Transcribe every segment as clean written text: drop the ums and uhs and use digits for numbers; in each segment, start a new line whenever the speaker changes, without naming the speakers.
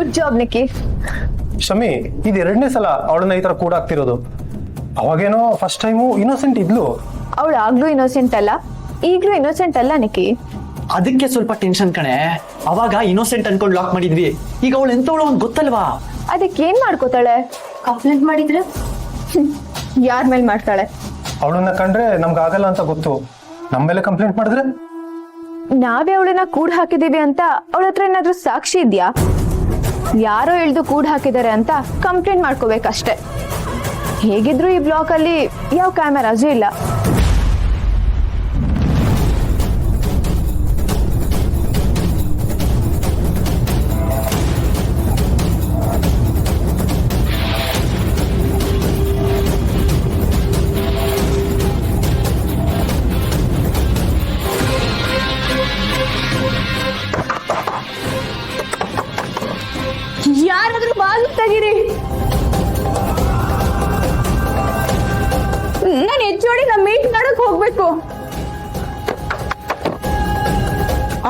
Good job ನಿಕ್ಕಿ.
ಶಮಿ, ಇದು 2ನೇ ಸಲ ಅವಳನ್ನ ಈ ತರ ಕೂಡ ಆಗ್ತಿರೋದು. ಅವಾಗೇನೋ ಫಸ್ಟ್ ಟೈಮು ಇನ್ನೋಸೆಂಟ್ ಇದ್ಲು.
ಅವಳು ಆಗ್ಲೂ ಇನ್ನೋಸೆಂಟ್ ಅಲ್ಲ, ಈಗ್ಲೂ ಇನ್ನೋಸೆಂಟ್ ಅಲ್ಲ ನಿಕ್ಕಿ.
ಅದಕ್ಕೆ ಸ್ವಲ್ಪ ಟೆನ್ಷನ್ ಕಣೆ. ಅವಾಗ ಇನ್ನೋಸೆಂಟ್ ಅನ್ಕೊಂಡು ಲಾಕ್ ಮಾಡಿದ್ವಿ. ಈಗ ಅವಳು ಎಂತವಳು ಅಂತ ಗೊತ್ತಲ್ವಾ?
ಅದಕ್ಕೆ ಏನ್ ಮಾಡ್ಕೋತಾಳೆ?
ಕಂಪ್ಲೇಂಟ್ ಮಾಡಿದ್ರೆ
ಯಾರ ಮೇಲೆ ಮಾಡ್ತಾಳೆ?
ಅವಳನ್ನ ಕಂಡ್ರೆ ನಮ್ಗೆ ಆಗಲ್ಲ ಅಂತ ಗೊತ್ತು. ನಮ್ಮ ಮೇಲೆ ಕಂಪ್ಲೇಂಟ್ ಮಾಡಿದ್ರೆ
ನಾವೇ ಅವಳನ್ನ ಕೂಡ್ ಹಾಕಿದೀವಿ ಅಂತ ಅವಳ ಹತ್ರ ಏನಾದ್ರೂ ಸಾಕ್ಷಿ ಇದ್ಯಾ? ಯಾರೋ ಇಳ್ದು ಕೂಡ್ ಹಾಕಿದ್ದಾರೆ ಅಂತ ಕಂಪ್ಲೇಂಟ್ ಮಾಡ್ಕೋಬೇಕಷ್ಟೆ. ಹೇಗಿದ್ರು ಈ ಬ್ಲಾಕ್ ಅಲ್ಲಿ ಯಾವ ಕ್ಯಾಮೆರಾಸು ಇಲ್ಲ. ಯಾರಾದ್ರೂ ಬಾಗಿಲು ತೆಗೀರಿ. ನಾನು ಹೆಚ್ಚೋಡಿ ನಮ್ಮ ಮೀಟ್ ಮಾಡಕ್ ಹೋಗ್ಬೇಕು.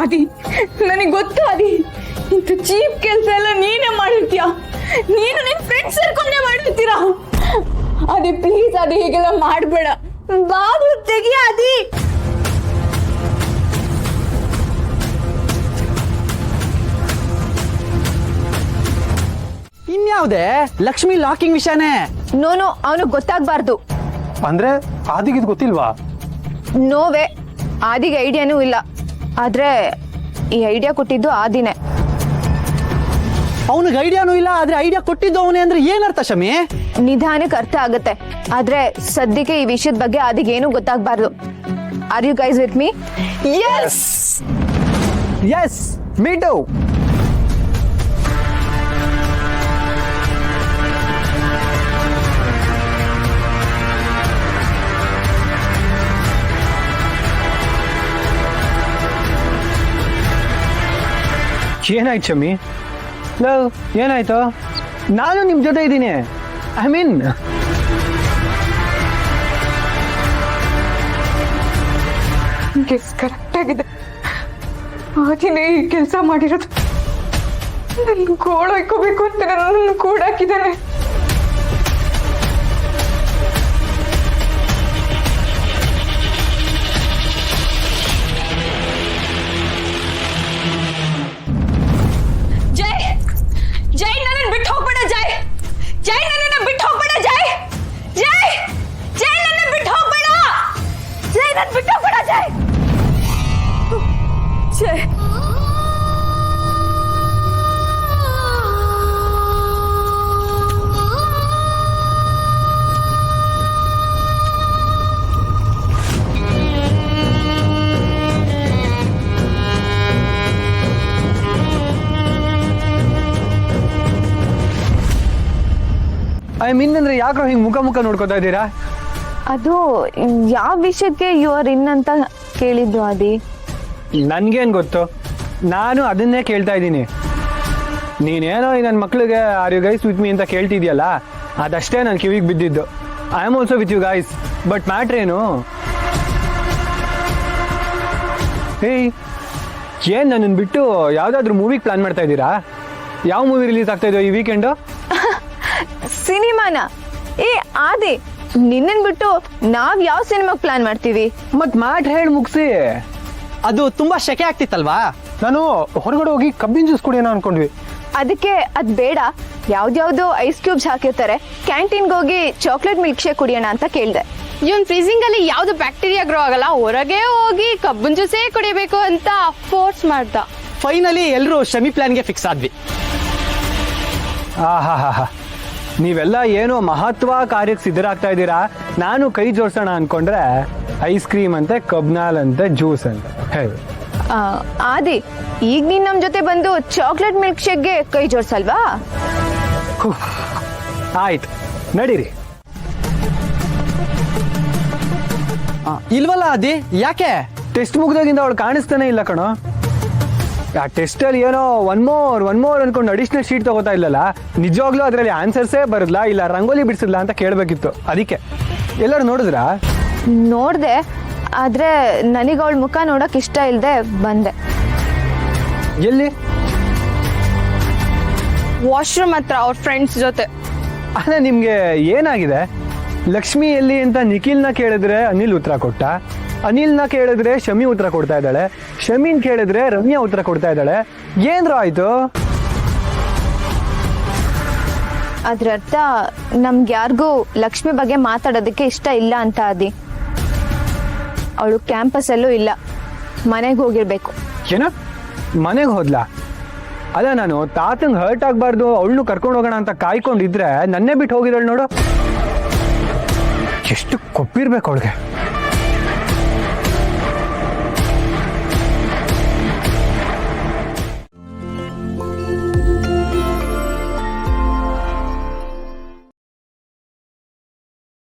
ಆದಿ, ನನಗೆ ಗೊತ್ತು ಆದಿ, ಇಂಥ ಚೀಪ್ ಕೆಲಸ ಎಲ್ಲ ನೀನೇ ಮಾಡಿರ್ತೀಯ. ನೀನು ನಿನ್ ಫ್ರೆಂಡ್ಸ್ ಸೇರ್ಕೊಂಡೇ ಮಾಡಿರ್ತೀರಾ. ಆದಿ ಪ್ಲೀಸ್ ಆದಿ, ಹೀಗೆಲ್ಲ ಮಾಡ್ಬೇಡ. ಬಾಗಿಲು ತೆಗಿ ಆದಿ.
ಇನ್ಯಾವುದೇ ಲಕ್ಷ್ಮಿ ಲಾಕಿಂಗ್ ವಿಷಯನೇ.
ನೋನು ಅವನಿಗೆ ಗೊತ್ತಾಗ್ಬಾರ್ದು.
ಅಂದ್ರೆ ಆದಿಗಿದ್ ಗೊತ್ತಿಲ್ವಾ?
ನೋವೇ, ಆದಿಗೆ ಐಡಿಯಾನೂ ಇಲ್ಲ. ಆದ್ರೆ ಈ ಐಡಿಯಾ ಕೊಟ್ಟಿದ್ದು ಆದಿನೇ.
ಅವನಿಗೆ ಐಡಿಯಾನೂ ಇಲ್ಲ, ಆದ್ರೆ ಐಡಿಯಾ ಕೊಟ್ಟಿದ್ದು ಅವನೇ ಅಂದ್ರೆ ಏನರ್ಥ ಶಮಿ?
ನಿಧಾನಕ್ಕೆ ಅರ್ಥ ಆಗುತ್ತೆ. ಆದ್ರೆ ಸದ್ಯಕ್ಕೆ ಈ ವಿಷಯದ ಬಗ್ಗೆ ಆದಿಗೆ ಏನು ಗೊತ್ತಾಗ್ಬಾರ್ದು. Are you guys with me? Yes
yes, me too.
ಏನಾಯ್ತು ಶಮಿ? ಲವ್, ಏನಾಯ್ತು? ನಾನು ನಿಮ್ ಜೊತೆ ಇದ್ದೀನಿ. ಐ ಮೀನ್,
ಕರೆಕ್ಟ್ ಆಗಿದೆ. ಆದಿನೇ ಈ ಕೆಲಸ ಮಾಡಿರೋದು. ನನ್ ಗೋಳು ಹಾಕೋಬೇಕು ಅಂತ ನನ್ನ ಕೂಡ ಹಾಕಿದ್ದಾನೆ. ಜೈ, ಜೈ ನನ್ನ ಬಿಟ್ಟು ಹೋಗ್ಬೇಡ. ಜೈ, ಜೈ ನನ್ನ ಬಿಟ್ಟು ಹೋಗ್ಬೇಡ. ಜೈ, ಜೈ, ಜೈ ನನ್ನ ಬಿಟ್ಟು ಹೋಗ್ಬೇಡ. ಜೈ ನನ್ನ ಬಿಟ್ಟು ಹೋಗ್ಬೇಡ. ಜೈ, ಜೈ.
ಐ ಮೀನ್ ಅಂದ್ರೆ ಯಾಕ್ರೋ ಹಿಂಗ್ ಮುಖ ಮುಖ ನೋಡ್ಕೋತಾ ಇದ್ದೀರಾ?
ಅದು ಯಾವ ವಿಷಯಕ್ಕೆ ಯು ಆರ್ ಇನ್ ಅಂತ ಕೇಳಿದ್ದು ಆದಿ?
ನನ್ಗೇನ್ ಗೊತ್ತು, ನಾನು ಅದನ್ನೇ ಕೇಳ್ತಾ ಇದ್ದೀನಿ. ನೀನೇನೋ ನನ್ನ ಮಕ್ಳಿಗೆ are you guys with me ಅಂತ ಕೇಳ್ತಿದ್ಯಲ್ಲ, ಅದಷ್ಟೇ ನನ್ನ ಕಿವಿಗೆ ಬಿದ್ದಿದ್ದು. I am also with you guys. But matter ಏನು? ಏಯ್, ಏನ್ ನನ್ನನ್ನು ಬಿಟ್ಟು ಯಾವ್ದಾದ್ರು ಮೂವಿಗೆ ಪ್ಲಾನ್ ಮಾಡ್ತಾ ಇದ್ದೀರಾ? ಯಾವ ಮೂವಿ ರಿಲೀಸ್ ಆಗ್ತಾ ಇದೆಯೋ ಈ ವೀಕೆಂಡು?
ಸಿನಿಮಾನ? ಏ ಆದಿ, ನಿನ್ನನ್ ಬಿಟ್ಟು ನಾವ್ ಯಾವ ಸಿನಿಮಾ ಪ್ಲಾನ್ ಮಾಡ್ತೀವಿ?
ಮತ್ ಮ್ಯಾಟ್ರ್ ಹೇಳಿ ಮುಗಿಸಿ.
ಅದು ತುಂಬಾ ಶೆಕೆ ಆಗ್ತಿತ್ತಲ್ವಾ?
ನಾನು ಹೊರಗಡೆ ಹೋಗಿ ಕಬ್ಬಿನ ಜ್ಯೂಸ್ ಕುಡಿಯೋಣ ಅನ್ಕೊಂಡ್ವಿ.
ಅದಕ್ಕೆ ಅದ್ ಬೇಡ, ಯಾವ್ದ್ಯಾವ್ದು ಐಸ್ ಕ್ಯೂಬ್ಸ್ ಹಾಕಿರ್ತಾರೆ, ಕ್ಯಾಂಟೀನ್ಗೆ ಹೋಗಿ ಚಾಕ್ಲೇಟ್ ಮಿಲ್ಕ್ ಶೇಕ್ ಕುಡಿಯೋಣ ಅಂತ ಕೇಳ್ದೆ. ಇವನ್ ಫ್ರೀಸಿಂಗ್ ಅಲ್ಲಿ ಯಾವ್ದು ಬ್ಯಾಕ್ಟೀರಿಯಾ ಗ್ರೋ ಆಗಲ್ಲ, ಹೊರಗೆ ಹೋಗಿ ಕಬ್ಬಿನ ಜ್ಯೂಸೇ ಕುಡಿಬೇಕು ಅಂತ ಫೋರ್ಸ್ ಮಾಡ್ದ.
ಫೈನಲಿ ಎಲ್ರು ಶಮಿ ಪ್ಲಾನ್ಗೆ ಫಿಕ್ಸ್ ಆದ್ವಿ.
ಆಹಾ, ನೀವೆಲ್ಲ ಏನೋ ಮಹತ್ವ ಕಾರ್ಯಕ್ಕೆ ಸಿದ್ಧರಾಗ್ತಾ ಇದ್ದೀರಾ. ನಾನು ಕೈ ಜೋಡ್ಸೋಣ ಅನ್ಕೊಂಡ್ರೆ ಐಸ್ ಕ್ರೀಮ್ ಅಂತೆ, ಕಬ್ನಾಲ್ ಅಂತೆ, ಜ್ಯೂಸ್ ಅಂತ ಹೇಳಿ.
ಆದಿ, ಈಗ ನೀನ್ ನಮ್ ಜೊತೆ ಬಂದು ಚಾಕ್ಲೇಟ್ ಮಿಲ್ಕ್ ಶೇಕ್ಗೆ ಕೈ ಜೋಡ್ಸಲ್ವಾ?
ಆಯ್ತು, ನಡೀರಿ.
ಇಲ್ವಲ್ಲ ಅದಿ, ಯಾಕೆ?
ಟೆಸ್ಟ್ ಮುಗ್ದಾಗಿಂದ ಅವಳು ಕಾಣಿಸ್ತಾನೆ ಇಲ್ಲ ಕಣೋ. ಆ ಟೆಸ್ಟಲ್ಲಿ ಏನೋ ಒನ್ ಮೋರ್ ಅನ್ಕೊಂಡು ಅಡಿಷನಲ್ ಶೀಟ್ ತಗೋತಾ ಇಲ್ಲಲ್ಲ. ನಿಜವಾಗ್ಲೂ ಅದರಲ್ಲಿ ಆನ್ಸರ್ಸೇ ಬರಲ್ಲ, ಇಲ್ಲ ರಂಗೋಲಿ ಬಿಡಿಸಿಲ್ಲ ಅಂತ ಕೇಳಬೇಕಿತ್ತು. ಅದಕ್ಕೆ ಎಲ್ಲರೂ ನೋಡಿದ್ರಾ?
ನೋಡ್ದೆ, ಆದ್ರೆ ನನಗೆ ಅವಳ ಮುಖ ನೋಡಕ್ ಇಷ್ಟ ಇಲ್ದೆ ಬಂದೆ.
ಎಲ್ಲಿ?
ವಾಶ್ರೂಮ್ ಹತ್ರ ಅವ್ರ ಫ್ರೆಂಡ್ಸ್ ಜೊತೆ.
ಅದೇ ನಿಮ್ಗೆ ಏನಾಗಿದೆ? ಲಕ್ಷ್ಮಿ ಎಲ್ಲಿ ಅಂತ ನಿಖಿಲ್ನ ಕೇಳಿದ್ರೆ ಅನಿಲ್ ಉತ್ತರ ಕೊಟ್ಟ, ಅನಿಲ್ನ ಕೇಳಿದ್ರೆ ಶಮಿ ಉತ್ತರ ಕೊಡ್ತಾ ಇದ್ದಾಳೆ, ಶಮೀನ್ ಕೇಳಿದ್ರೆ ರಮ್ಯಾ ಉತ್ತರ ಕೊಡ್ತಾ ಇದ್ದಾಳೆ. ಏನ್ರ ಆಯ್ತು?
ಅದ್ರ ಅರ್ಥ ನಮ್ಗೆ ಯಾರಿಗೂ ಲಕ್ಷ್ಮಿ ಬಗ್ಗೆ ಮಾತಾಡೋದಕ್ಕೆ ಇಷ್ಟ ಇಲ್ಲ ಅಂತ ಆದಿ. ಅವಳು ಕ್ಯಾಂಪಸ್ಸಲ್ಲೂ ಇಲ್ಲ, ಮನೆಗೆ ಹೋಗಿರ್ಬೇಕು.
ಏನ ಮನೆಗೆ ಹೋದ್ಲಾ? ಅಲ್ಲ, ನಾನು ತಾತಂಗ್ ಹರ್ಟ್ ಆಗ್ಬಾರ್ದು ಅವಳನ್ನು ಕರ್ಕೊಂಡು ಹೋಗೋಣ ಅಂತ ಕಾಯ್ಕೊಂಡಿದ್ರೆ ನನ್ನೇ ಬಿಟ್ಟು ಹೋಗಿದ್ದಾಳೆ ನೋಡು. ಎಷ್ಟು ಕೊಪ್ಪಿರ್ಬೇಕು ಅವಳಿಗೆ.